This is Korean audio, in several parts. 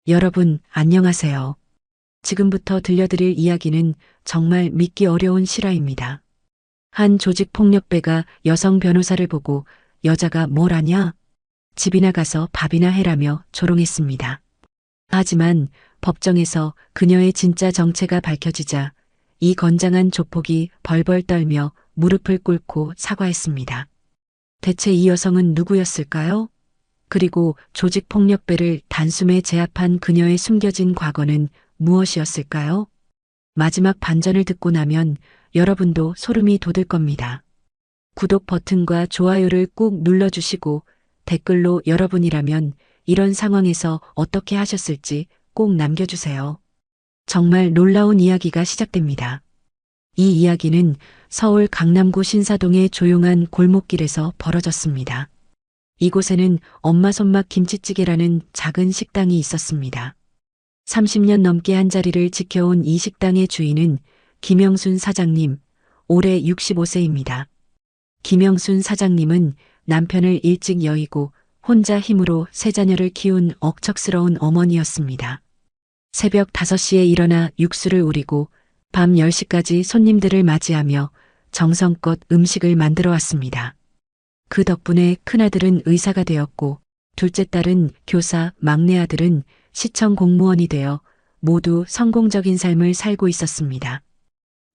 여러분, 안녕하세요. 지금부터 들려드릴 이야기는 정말 믿기 어려운 실화입니다. 한 조직폭력배가 여성 변호사를 보고 여자가 뭘 아냐? 집이나 가서 밥이나 해라며 조롱했습니다. 하지만 법정에서 그녀의 진짜 정체가 밝혀지자 이 건장한 조폭이 벌벌 떨며 무릎을 꿇고 사과했습니다. 대체 이 여성은 누구였을까요? 그리고 조직폭력배를 단숨에 제압한 그녀의 숨겨진 과거는 무엇이었을까요? 마지막 반전을 듣고 나면 여러분도 소름이 돋을 겁니다. 구독 버튼과 좋아요를 꾹 눌러주시고 댓글로 여러분이라면 이런 상황에서 어떻게 하셨을지 꼭 남겨주세요. 정말 놀라운 이야기가 시작됩니다. 이 이야기는 서울 강남구 신사동의 조용한 골목길에서 벌어졌습니다. 이곳에는 엄마 손맛 김치찌개라는 작은 식당이 있었습니다. 30년 넘게 한 자리를 지켜온 이 식당의 주인은 김영순 사장님, 올해 65세입니다. 김영순 사장님은 남편을 일찍 여의고 혼자 힘으로 세 자녀를 키운 억척스러운 어머니였습니다. 새벽 5시에 일어나 육수를 우리고 밤 10시까지 손님들을 맞이하며 정성껏 음식을 만들어 왔습니다. 그 덕분에 큰아들은 의사가 되었고 둘째 딸은 교사, 막내 아들은 시청 공무원이 되어 모두 성공적인 삶을 살고 있었습니다.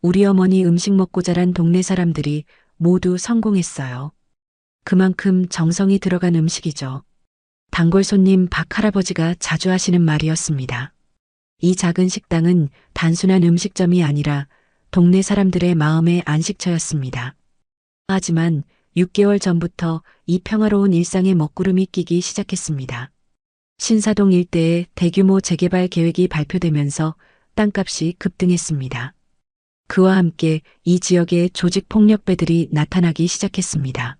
우리 어머니 음식 먹고 자란 동네 사람들이 모두 성공했어요. 그만큼 정성이 들어간 음식이죠. 단골 손님 박 할아버지가 자주 하시는 말이었습니다. 이 작은 식당은 단순한 음식점이 아니라 동네 사람들의 마음의 안식처였습니다. 하지만 6개월 전부터 이 평화로운 일상에 먹구름이 끼기 시작했습니다. 신사동 일대에 대규모 재개발 계획이 발표되면서 땅값이 급등했습니다. 그와 함께 이 지역에 조직폭력배들이 나타나기 시작했습니다.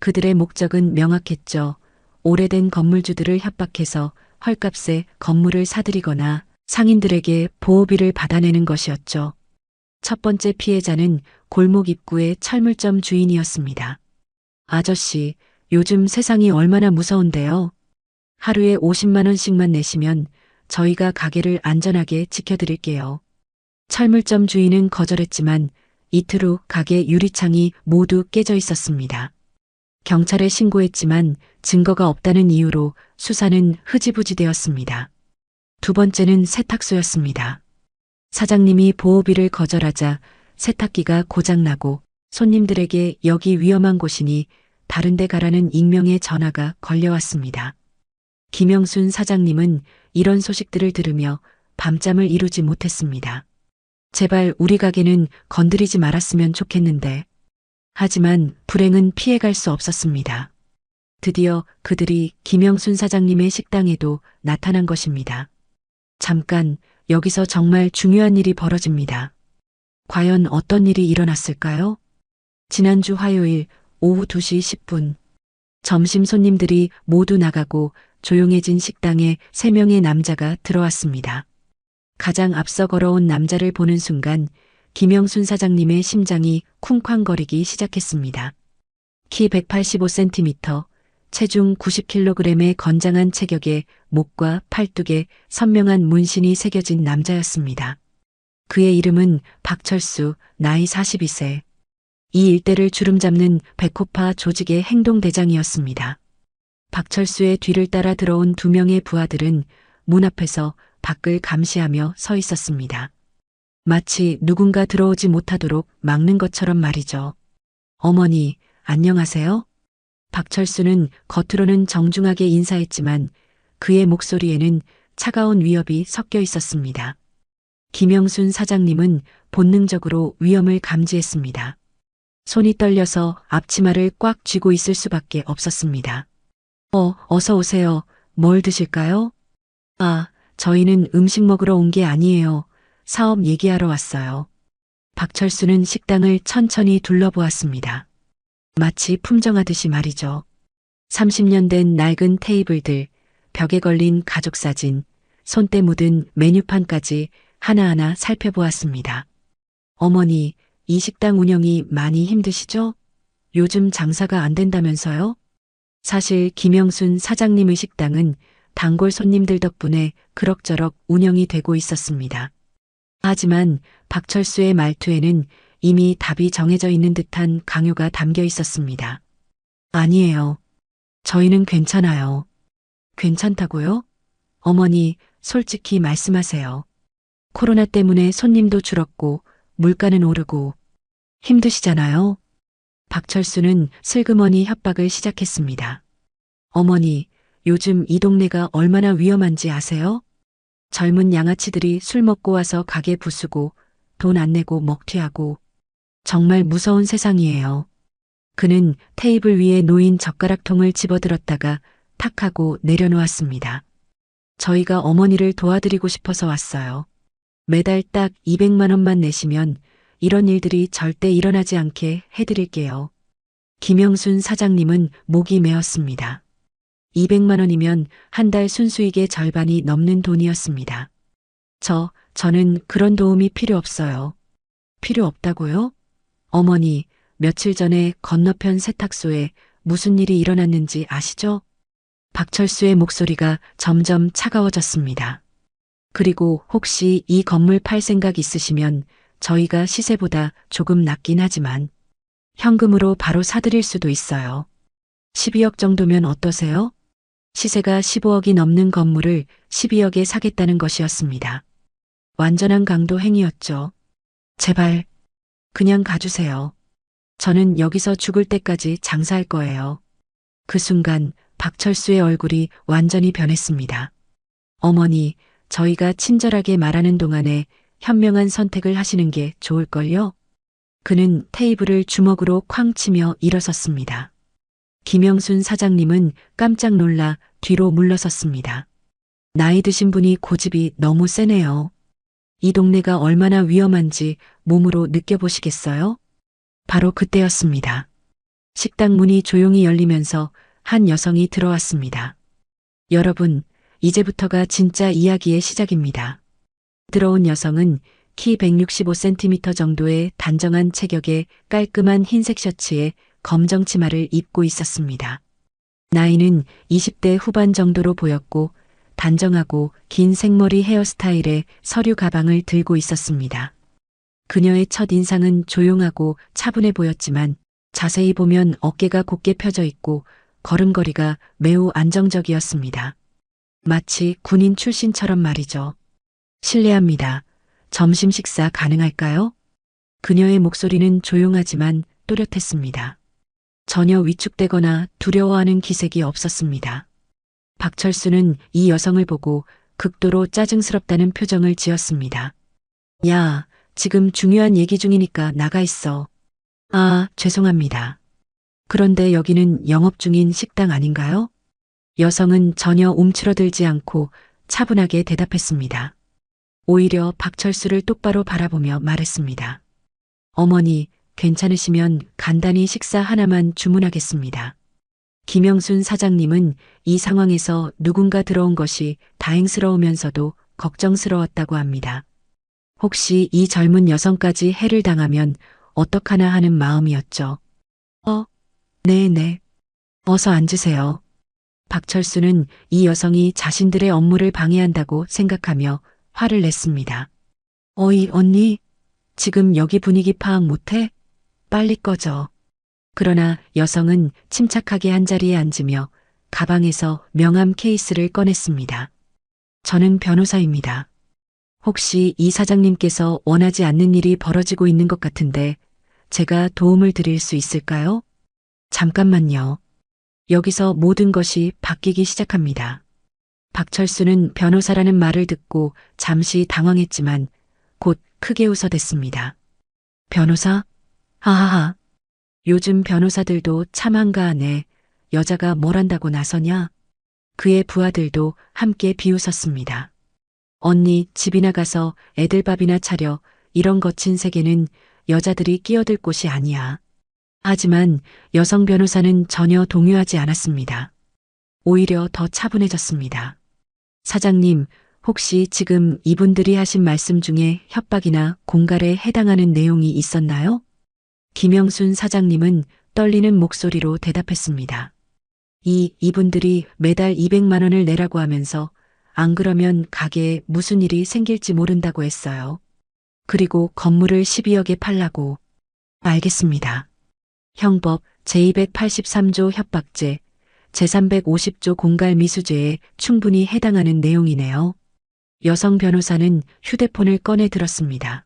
그들의 목적은 명확했죠. 오래된 건물주들을 협박해서 헐값에 건물을 사들이거나 상인들에게 보호비를 받아내는 것이었죠. 첫 번째 피해자는 골목 입구의 철물점 주인이었습니다. 아저씨, 요즘 세상이 얼마나 무서운데요? 하루에 50만 원씩만 내시면 저희가 가게를 안전하게 지켜드릴게요. 철물점 주인은 거절했지만 이틀 후 가게 유리창이 모두 깨져 있었습니다. 경찰에 신고했지만 증거가 없다는 이유로 수사는 흐지부지 되었습니다. 두 번째는 세탁소였습니다. 사장님이 보호비를 거절하자 세탁기가 고장나고 손님들에게 여기 위험한 곳이니 다른 데 가라는 익명의 전화가 걸려왔습니다. 김영순 사장님은 이런 소식들을 들으며 밤잠을 이루지 못했습니다. 제발 우리 가게는 건드리지 말았으면 좋겠는데. 하지만 불행은 피해갈 수 없었습니다. 드디어 그들이 김영순 사장님의 식당에도 나타난 것입니다. 잠깐, 여기서 정말 중요한 일이 벌어집니다. 과연 어떤 일이 일어났을까요? 지난주 화요일 오후 2시 10분, 점심 손님들이 모두 나가고 조용해진 식당에 3명의 남자가 들어왔습니다. 가장 앞서 걸어온 남자를 보는 순간 김영순 사장님의 심장이 쿵쾅거리기 시작했습니다. 키 185cm, 체중 90kg의 건장한 체격에 목과 팔뚝에 선명한 문신이 새겨진 남자였습니다. 그의 이름은 박철수, 나이 42세. 이 일대를 주름잡는 백호파 조직의 행동대장이었습니다. 박철수의 뒤를 따라 들어온 2명의 부하들은 문 앞에서 밖을 감시하며 서 있었습니다. 마치 누군가 들어오지 못하도록 막는 것처럼 말이죠. 어머니, 안녕하세요? 박철수는 겉으로는 정중하게 인사했지만 그의 목소리에는 차가운 위협이 섞여 있었습니다. 김영순 사장님은 본능적으로 위험을 감지했습니다. 손이 떨려서 앞치마를 꽉 쥐고 있을 수밖에 없었습니다. 어서 오세요. 뭘 드실까요? 저희는 음식 먹으러 온 게 아니에요. 사업 얘기하러 왔어요. 박철수는 식당을 천천히 둘러보았습니다. 마치 품정하듯이 말이죠. 30년 된 낡은 테이블들, 벽에 걸린 가족 사진, 손때 묻은 메뉴판까지 하나하나 살펴보았습니다. 어머니, 이 식당 운영이 많이 힘드시죠? 요즘 장사가 안 된다면서요? 사실 김영순 사장님의 식당은 단골 손님들 덕분에 그럭저럭 운영이 되고 있었습니다. 하지만 박철수의 말투에는 이미 답이 정해져 있는 듯한 강요가 담겨 있었습니다. 아니에요. 저희는 괜찮아요. 괜찮다고요? 어머니, 솔직히 말씀하세요. 코로나 때문에 손님도 줄었고 물가는 오르고 힘드시잖아요. 박철수는 슬그머니 협박을 시작했습니다. 어머니, 요즘 이 동네가 얼마나 위험한지 아세요? 젊은 양아치들이 술 먹고 와서 가게 부수고 돈 안 내고 먹튀하고 정말 무서운 세상이에요. 그는 테이블 위에 놓인 젓가락통을 집어들었다가 탁 하고 내려놓았습니다. 저희가 어머니를 도와드리고 싶어서 왔어요. 매달 딱 200만 원만 내시면 이런 일들이 절대 일어나지 않게 해드릴게요. 김영순 사장님은 목이 메었습니다. 200만 원이면 한 달 순수익의 절반이 넘는 돈이었습니다. 저는 그런 도움이 필요 없어요. 필요 없다고요? 어머니, 며칠 전에 건너편 세탁소에 무슨 일이 일어났는지 아시죠? 박철수의 목소리가 점점 차가워졌습니다. 그리고 혹시 이 건물 팔 생각 있으시면 저희가 시세보다 조금 낮긴 하지만 현금으로 바로 사드릴 수도 있어요. 12억 정도면 어떠세요? 시세가 15억이 넘는 건물을 12억에 사겠다는 것이었습니다. 완전한 강도 행위였죠. 제발, 그냥 가주세요. 저는 여기서 죽을 때까지 장사할 거예요. 그 순간 박철수의 얼굴이 완전히 변했습니다. 어머니, 저희가 친절하게 말하는 동안에 현명한 선택을 하시는 게 좋을걸요? 그는 테이블을 주먹으로 쾅 치며 일어섰습니다. 김영순 사장님은 깜짝 놀라 뒤로 물러섰습니다. 나이 드신 분이 고집이 너무 세네요. 이 동네가 얼마나 위험한지 몸으로 느껴보시겠어요? 바로 그때였습니다. 식당 문이 조용히 열리면서 한 여성이 들어왔습니다. 여러분, 이제부터가 진짜 이야기의 시작입니다. 들어온 여성은 키 165cm 정도의 단정한 체격에 깔끔한 흰색 셔츠에 검정 치마를 입고 있었습니다. 나이는 20대 후반 정도로 보였고 단정하고 긴 생머리 헤어스타일에 서류 가방을 들고 있었습니다. 그녀의 첫 인상은 조용하고 차분해 보였지만 자세히 보면 어깨가 곧게 펴져 있고 걸음걸이가 매우 안정적이었습니다. 마치 군인 출신처럼 말이죠. 실례합니다. 점심 식사 가능할까요? 그녀의 목소리는 조용하지만 또렷했습니다. 전혀 위축되거나 두려워하는 기색이 없었습니다. 박철수는 이 여성을 보고 극도로 짜증스럽다는 표정을 지었습니다. 야, 지금 중요한 얘기 중이니까 나가 있어. 아, 죄송합니다. 그런데 여기는 영업 중인 식당 아닌가요? 여성은 전혀 움츠러들지 않고 차분하게 대답했습니다. 오히려 박철수를 똑바로 바라보며 말했습니다. 어머니, 괜찮으시면 간단히 식사 하나만 주문하겠습니다. 김영순 사장님은 이 상황에서 누군가 들어온 것이 다행스러우면서도 걱정스러웠다고 합니다. 혹시 이 젊은 여성까지 해를 당하면 어떡하나 하는 마음이었죠. 네네. 어서 앉으세요. 박철수는 이 여성이 자신들의 업무를 방해한다고 생각하며 화를 냈습니다. 어이, 언니. 지금 여기 분위기 파악 못해? 빨리 꺼져. 그러나 여성은 침착하게 한자리에 앉으며 가방에서 명함 케이스를 꺼냈습니다. 저는 변호사입니다. 혹시 이 사장님께서 원하지 않는 일이 벌어지고 있는 것 같은데 제가 도움을 드릴 수 있을까요? 잠깐만요. 여기서 모든 것이 바뀌기 시작합니다. 박철수는 변호사라는 말을 듣고 잠시 당황했지만 곧 크게 웃어댔습니다. 변호사? 하하하. 요즘 변호사들도 참 한가하네. 여자가 뭘 한다고 나서냐? 그의 부하들도 함께 비웃었습니다. 언니, 집이나 가서 애들 밥이나 차려. 이런 거친 세계는 여자들이 끼어들 곳이 아니야. 하지만 여성 변호사는 전혀 동요하지 않았습니다. 오히려 더 차분해졌습니다. 사장님, 혹시 지금 이분들이 하신 말씀 중에 협박이나 공갈에 해당하는 내용이 있었나요? 김영순 사장님은 떨리는 목소리로 대답했습니다. 이분들이 매달 200만 원을 내라고 하면서 안 그러면 가게에 무슨 일이 생길지 모른다고 했어요. 그리고 건물을 12억에 팔라고. 알겠습니다. 형법 제283조 협박죄, 제350조 공갈미수죄에 충분히 해당하는 내용이네요. 여성 변호사는 휴대폰을 꺼내 들었습니다.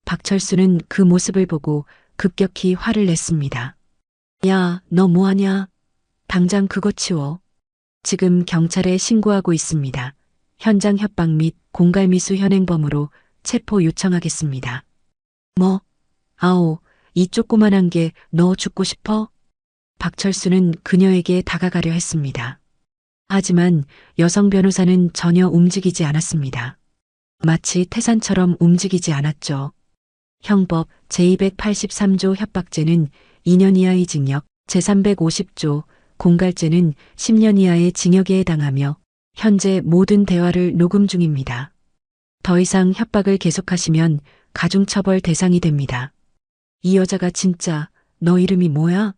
박철수는 그 모습을 보고 급격히 화를 냈습니다. 야, 너 뭐하냐? 당장 그거 치워. 지금 경찰에 신고하고 있습니다. 현장 협박 및 공갈미수 현행범으로 체포 요청하겠습니다. 뭐? 아오, 이 조그만한 게 너 죽고 싶어? 박철수는 그녀에게 다가가려 했습니다. 하지만 여성 변호사는 전혀 움직이지 않았습니다. 마치 태산처럼 움직이지 않았죠. 형법 제283조 협박죄는 2년 이하의 징역, 제350조 공갈죄는 10년 이하의 징역에 해당하며 현재 모든 대화를 녹음 중입니다. 더 이상 협박을 계속하시면 가중처벌 대상이 됩니다. 이 여자가 진짜 너 이름이 뭐야?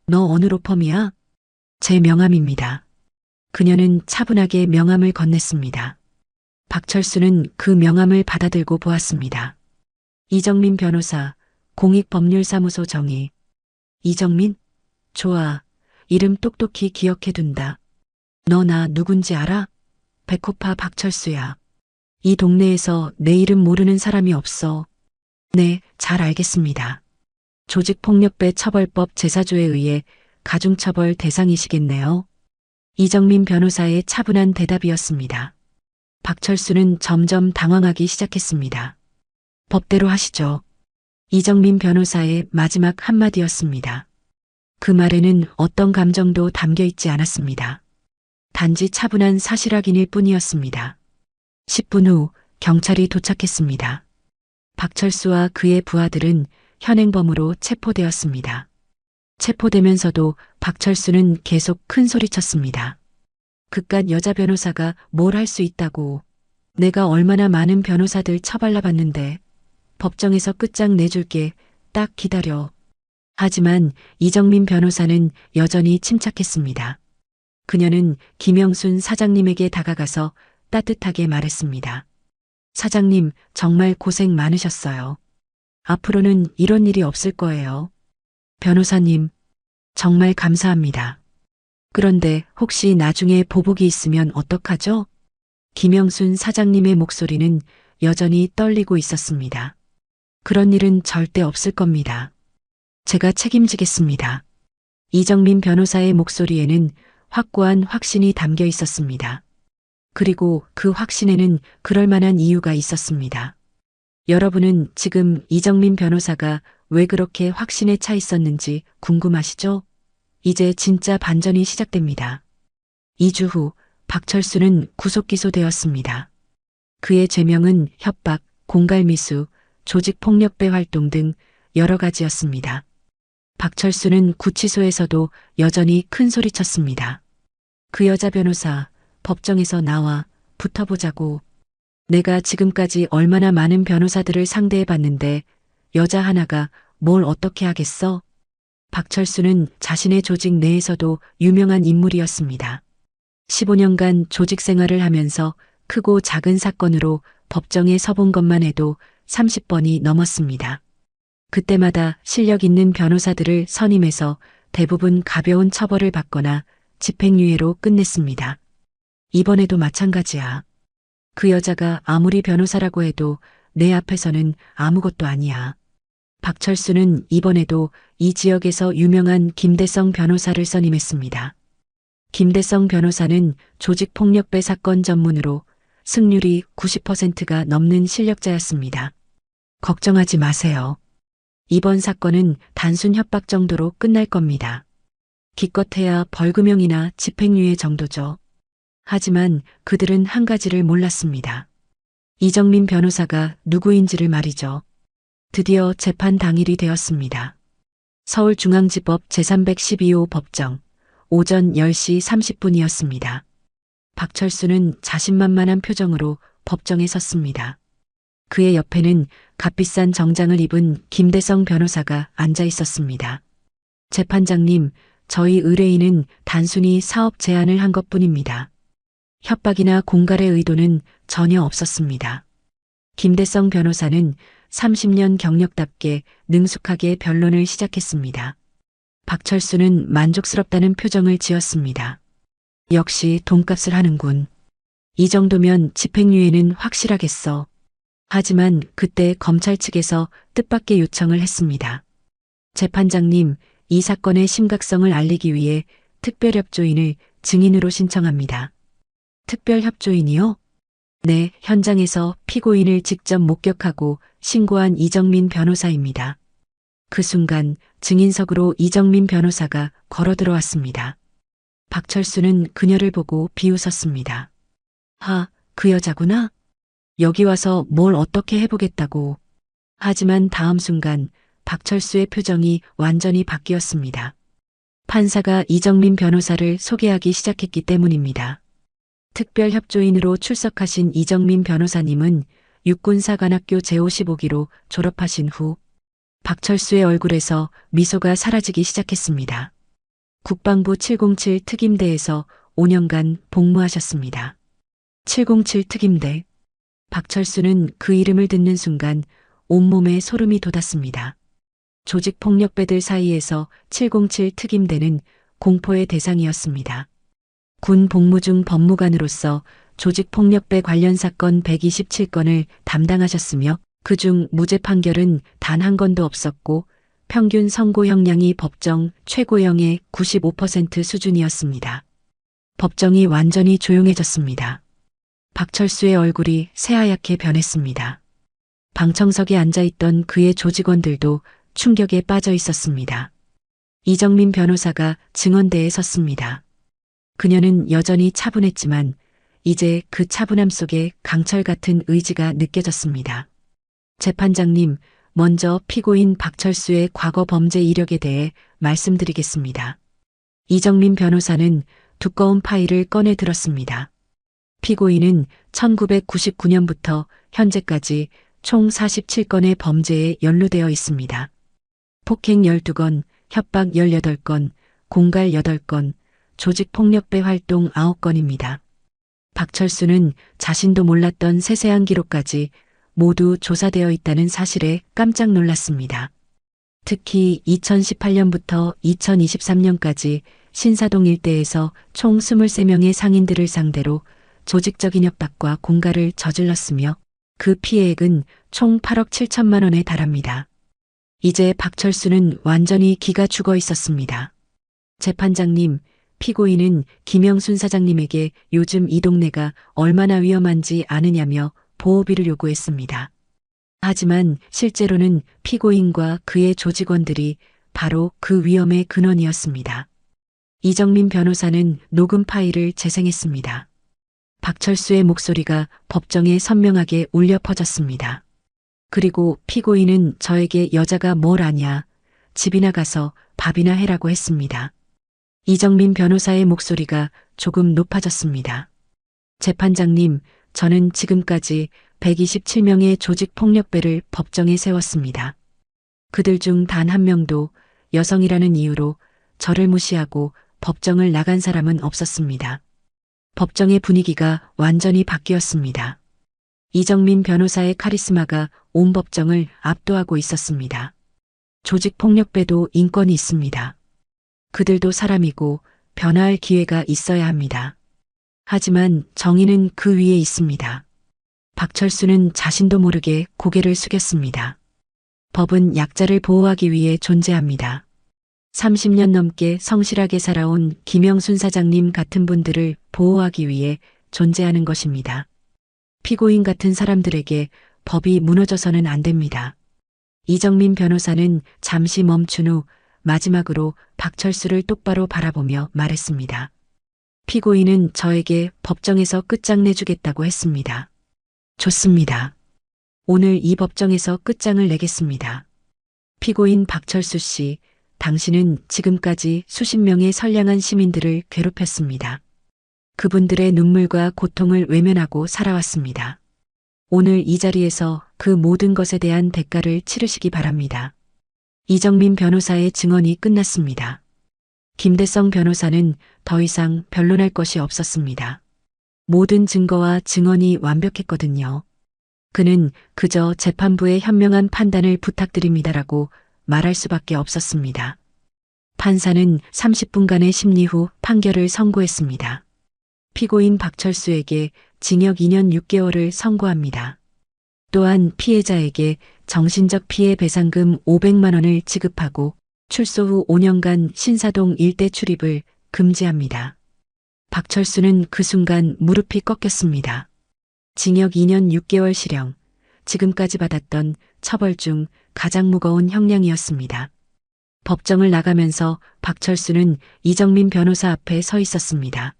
너 어느 로펌이야? 제 명함입니다. 그녀는 차분하게 명함을 건넸습니다. 박철수는 그 명함을 받아들고 보았습니다. 이정민 변호사, 공익법률사무소 정의. 이정민? 좋아. 이름 똑똑히 기억해둔다. 너 나 누군지 알아? 백호파 박철수야. 이 동네에서 내 이름 모르는 사람이 없어. 네, 잘 알겠습니다. 조직폭력배 처벌법 제4조에 의해 가중처벌 대상이시겠네요. 이정민 변호사의 차분한 대답이었습니다. 박철수는 점점 당황하기 시작했습니다. 법대로 하시죠. 이정민 변호사의 마지막 한마디였습니다. 그 말에는 어떤 감정도 담겨 있지 않았습니다. 단지 차분한 사실 확인일 뿐이었습니다. 10분 후 경찰이 도착했습니다. 박철수와 그의 부하들은 현행범으로 체포되었습니다. 체포되면서도 박철수는 계속 큰 소리쳤습니다. 그깟 여자 변호사가 뭘 할 수 있다고. 내가 얼마나 많은 변호사들 처발라 봤는데 법정에서 끝장 내줄게. 딱 기다려. 하지만 이정민 변호사는 여전히 침착했습니다. 그녀는 김영순 사장님에게 다가가서 따뜻하게 말했습니다. 사장님, 정말 고생 많으셨어요. 앞으로는 이런 일이 없을 거예요. 변호사님, 정말 감사합니다. 그런데 혹시 나중에 보복이 있으면 어떡하죠? 김영순 사장님의 목소리는 여전히 떨리고 있었습니다. 그런 일은 절대 없을 겁니다. 제가 책임지겠습니다. 이정민 변호사의 목소리에는 확고한 확신이 담겨 있었습니다. 그리고 그 확신에는 그럴 만한 이유가 있었습니다. 여러분은 지금 이정민 변호사가 왜 그렇게 확신에 차 있었는지 궁금하시죠? 이제 진짜 반전이 시작됩니다. 2주 후 박철수는 구속 기소되었습니다. 그의 죄명은 협박, 공갈미수, 조직폭력배 활동 등 여러 가지였습니다. 박철수는 구치소에서도 여전히 큰 소리쳤습니다. 그 여자 변호사, 법정에서 나와 붙어보자고. 내가 지금까지 얼마나 많은 변호사들을 상대해봤는데 여자 하나가 뭘 어떻게 하겠어? 박철수는 자신의 조직 내에서도 유명한 인물이었습니다. 15년간 조직 생활을 하면서 크고 작은 사건으로 법정에 서본 것만 해도 30번이 넘었습니다. 그때마다 실력 있는 변호사들을 선임해서 대부분 가벼운 처벌을 받거나 집행유예로 끝냈습니다. 이번에도 마찬가지야. 그 여자가 아무리 변호사라고 해도 내 앞에서는 아무것도 아니야. 박철수는 이번에도 이 지역에서 유명한 김대성 변호사를 선임했습니다. 김대성 변호사는 조직폭력배 사건 전문으로 승률이 90%가 넘는 실력자였습니다. 걱정하지 마세요. 이번 사건은 단순 협박 정도로 끝날 겁니다. 기껏해야 벌금형이나 집행유예 정도죠. 하지만 그들은 한 가지를 몰랐습니다. 이정민 변호사가 누구인지를 말이죠. 드디어 재판 당일이 되었습니다. 서울중앙지법 제312호 법정, 오전 10시 30분이었습니다. 박철수는 자신만만한 표정으로 법정에 섰습니다. 그의 옆에는 값비싼 정장을 입은 김대성 변호사가 앉아 있었습니다. 재판장님, 저희 의뢰인은 단순히 사업 제안을 한 것뿐입니다. 협박이나 공갈의 의도는 전혀 없었습니다. 김대성 변호사는 30년 경력답게 능숙하게 변론을 시작했습니다. 박철수는 만족스럽다는 표정을 지었습니다. 역시 돈값을 하는군. 이 정도면 집행유예는 확실하겠어. 하지만 그때 검찰 측에서 뜻밖의 요청을 했습니다. 재판장님, 이 사건의 심각성을 알리기 위해 특별협조인을 증인으로 신청합니다. 특별협조인이요? 네, 현장에서 피고인을 직접 목격하고 신고한 이정민 변호사입니다. 그 순간 증인석으로 이정민 변호사가 걸어 들어왔습니다. 박철수는 그녀를 보고 비웃었습니다. 그 여자구나? 여기 와서 뭘 어떻게 해보겠다고. 하지만 다음 순간 박철수의 표정이 완전히 바뀌었습니다. 판사가 이정민 변호사를 소개하기 시작했기 때문입니다. 특별협조인으로 출석하신 이정민 변호사님은 육군사관학교 제55기로 졸업하신 후 박철수의 얼굴에서 미소가 사라지기 시작했습니다. 국방부 707 특임대에서 5년간 복무하셨습니다. 707 특임대. 박철수는 그 이름을 듣는 순간 온몸에 소름이 돋았습니다. 조직폭력배들 사이에서 707 특임대는 공포의 대상이었습니다. 군 복무 중 법무관으로서 조직폭력배 관련 사건 127건을 담당하셨으며 그중 무죄 판결은 단 한 건도 없었고 평균 선고 형량이 법정 최고형의 95% 수준이었습니다. 법정이 완전히 조용해졌습니다. 박철수의 얼굴이 새하얗게 변했습니다. 방청석에 앉아있던 그의 조직원들도 충격에 빠져 있었습니다. 이정민 변호사가 증언대에 섰습니다. 그녀는 여전히 차분했지만 이제 그 차분함 속에 강철 같은 의지가 느껴졌습니다. 재판장님, 먼저 피고인 박철수의 과거 범죄 이력에 대해 말씀드리겠습니다. 이정민 변호사는 두꺼운 파일을 꺼내 들었습니다. 피고인은 1999년부터 현재까지 총 47건의 범죄에 연루되어 있습니다. 폭행 12건, 협박 18건, 공갈 8건, 조직폭력배 활동 9건입니다. 박철수는 자신도 몰랐던 세세한 기록까지 모두 조사되어 있다는 사실에 깜짝 놀랐습니다. 특히 2018년부터 2023년까지 신사동 일대에서 총 23명의 상인들을 상대로 조직적인 협박과 공갈을 저질렀으며 그 피해액은 총 8억 7천만 원에 달합니다. 이제 박철수는 완전히 기가 죽어 있었습니다. 재판장님, 피고인은 김영순 사장님에게 요즘 이 동네가 얼마나 위험한지 아느냐며 보호비를 요구했습니다. 하지만 실제로는 피고인과 그의 조직원들이 바로 그 위험의 근원이었습니다. 이정민 변호사는 녹음 파일을 재생했습니다. 박철수의 목소리가 법정에 선명하게 울려 퍼졌습니다. 그리고 피고인은 저에게 여자가 뭘 아냐, 집이나 가서 밥이나 해라고 했습니다. 이정민 변호사의 목소리가 조금 높아졌습니다. 재판장님, 저는 지금까지 127명의 조직폭력배를 법정에 세웠습니다. 그들 중 단 한 명도 여성이라는 이유로 저를 무시하고 법정을 나간 사람은 없었습니다. 법정의 분위기가 완전히 바뀌었습니다. 이정민 변호사의 카리스마가 온 법정을 압도하고 있었습니다. 조직폭력배도 인권이 있습니다. 그들도 사람이고 변화할 기회가 있어야 합니다. 하지만 정의는 그 위에 있습니다. 박철수는 자신도 모르게 고개를 숙였습니다. 법은 약자를 보호하기 위해 존재합니다. 30년 넘게 성실하게 살아온 김영순 사장님 같은 분들을 보호하기 위해 존재하는 것입니다. 피고인 같은 사람들에게 법이 무너져서는 안 됩니다. 이정민 변호사는 잠시 멈춘 후 마지막으로 박철수를 똑바로 바라보며 말했습니다. 피고인은 저에게 법정에서 끝장내주겠다고 했습니다. 좋습니다. 오늘 이 법정에서 끝장을 내겠습니다. 피고인 박철수 씨, 당신은 지금까지 수십 명의 선량한 시민들을 괴롭혔습니다. 그분들의 눈물과 고통을 외면하고 살아왔습니다. 오늘 이 자리에서 그 모든 것에 대한 대가를 치르시기 바랍니다. 이정민 변호사의 증언이 끝났습니다. 김대성 변호사는 더 이상 변론할 것이 없었습니다. 모든 증거와 증언이 완벽했거든요. 그는 그저 재판부의 현명한 판단을 부탁드립니다라고 말할 수밖에 없었습니다. 판사는 30분간의 심리 후 판결을 선고했습니다. 피고인 박철수에게 징역 2년 6개월을 선고합니다. 또한 피해자에게 정신적 피해 배상금 500만 원을 지급하고 출소 후 5년간 신사동 일대 출입을 금지합니다. 박철수는 그 순간 무릎이 꺾였습니다. 징역 2년 6개월 실형, 지금까지 받았던 처벌 중 가장 무거운 형량이었습니다. 법정을 나가면서 박철수는 이정민 변호사 앞에 서 있었습니다.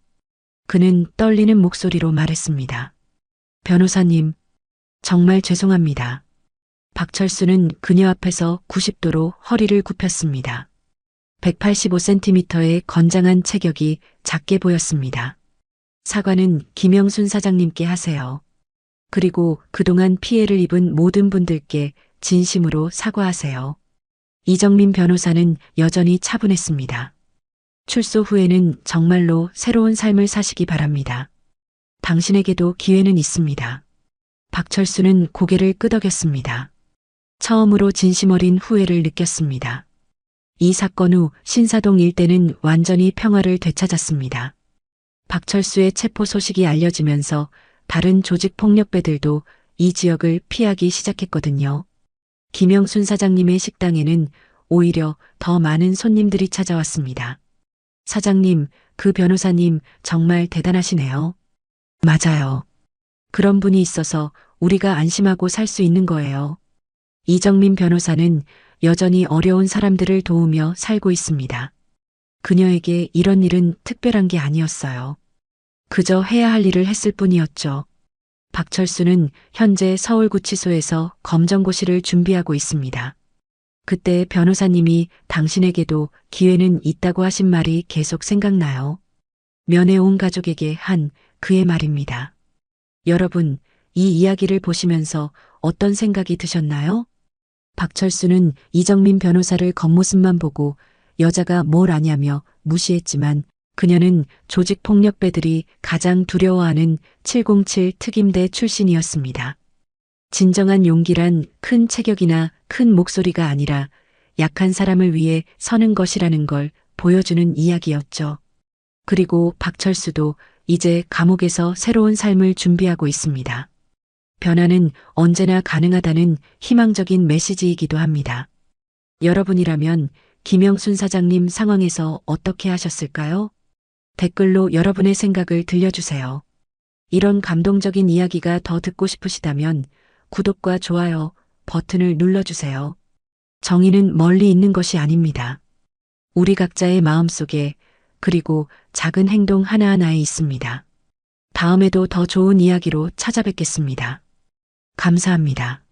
그는 떨리는 목소리로 말했습니다. 변호사님, 정말 죄송합니다. 박철수는 그녀 앞에서 90도로 허리를 굽혔습니다. 185cm의 건장한 체격이 작게 보였습니다. 사과는 김영순 사장님께 하세요. 그리고 그동안 피해를 입은 모든 분들께 진심으로 사과하세요. 이정민 변호사는 여전히 차분했습니다. 출소 후에는 정말로 새로운 삶을 사시기 바랍니다. 당신에게도 기회는 있습니다. 박철수는 고개를 끄덕였습니다. 처음으로 진심 어린 후회를 느꼈습니다. 이 사건 후 신사동 일대는 완전히 평화를 되찾았습니다. 박철수의 체포 소식이 알려지면서 다른 조직 폭력배들도 이 지역을 피하기 시작했거든요. 김영순 사장님의 식당에는 오히려 더 많은 손님들이 찾아왔습니다. 사장님, 그 변호사님 정말 대단하시네요. 맞아요. 그런 분이 있어서 우리가 안심하고 살 수 있는 거예요. 이정민 변호사는 여전히 어려운 사람들을 도우며 살고 있습니다. 그녀에게 이런 일은 특별한 게 아니었어요. 그저 해야 할 일을 했을 뿐이었죠. 박철수는 현재 서울구치소에서 검정고시를 준비하고 있습니다. 그때 변호사님이 당신에게도 기회는 있다고 하신 말이 계속 생각나요. 면회 온 가족에게 한 그의 말입니다. 여러분, 이 이야기를 보시면서 어떤 생각이 드셨나요? 박철수는 이정민 변호사를 겉모습만 보고 여자가 뭘 아냐며 무시했지만 그녀는 조직폭력배들이 가장 두려워하는 707 특임대 출신이었습니다. 진정한 용기란 큰 체격이나 큰 목소리가 아니라 약한 사람을 위해 서는 것이라는 걸 보여주는 이야기였죠. 그리고 박철수도 이제 감옥에서 새로운 삶을 준비하고 있습니다. 변화는 언제나 가능하다는 희망적인 메시지이기도 합니다. 여러분이라면 김영순 사장님 상황에서 어떻게 하셨을까요? 댓글로 여러분의 생각을 들려주세요. 이런 감동적인 이야기가 더 듣고 싶으시다면 구독과 좋아요 버튼을 눌러주세요. 정의는 멀리 있는 것이 아닙니다. 우리 각자의 마음속에 그리고 작은 행동 하나하나에 있습니다. 다음에도 더 좋은 이야기로 찾아뵙겠습니다. 감사합니다.